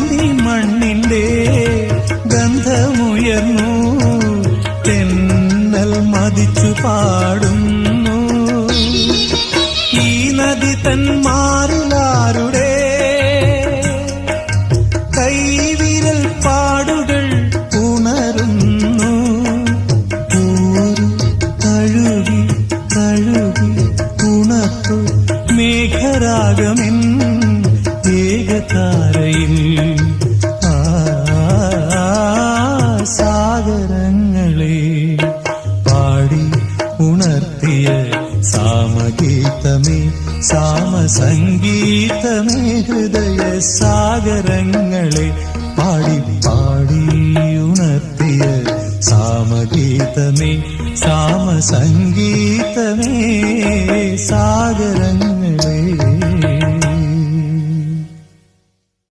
കന്നി മണ്ണിന്റെ ഗന്ധമുയർന്നു തെന്നൽ മതിച്ചു പാടുന്നു ഈ നദി തൻ മാറിലാരുടെ കൈവിരൽ പാടുകൾ ഉണരുന്നു തഴുകി തഴുകി ഉണർത്തു മേഘരാഗമെൻ ഏകതാരയിൽ സാഗരങ്ങളെ പാടി ഉണർത്തിയ സാമഗീതമേ സാമസംഗീതമേ ഹൃദയ സാഗരങ്ങളെ പാടി പാടി ഉണർത്തിയ സാമഗീതമേ സാമസംഗീതമേ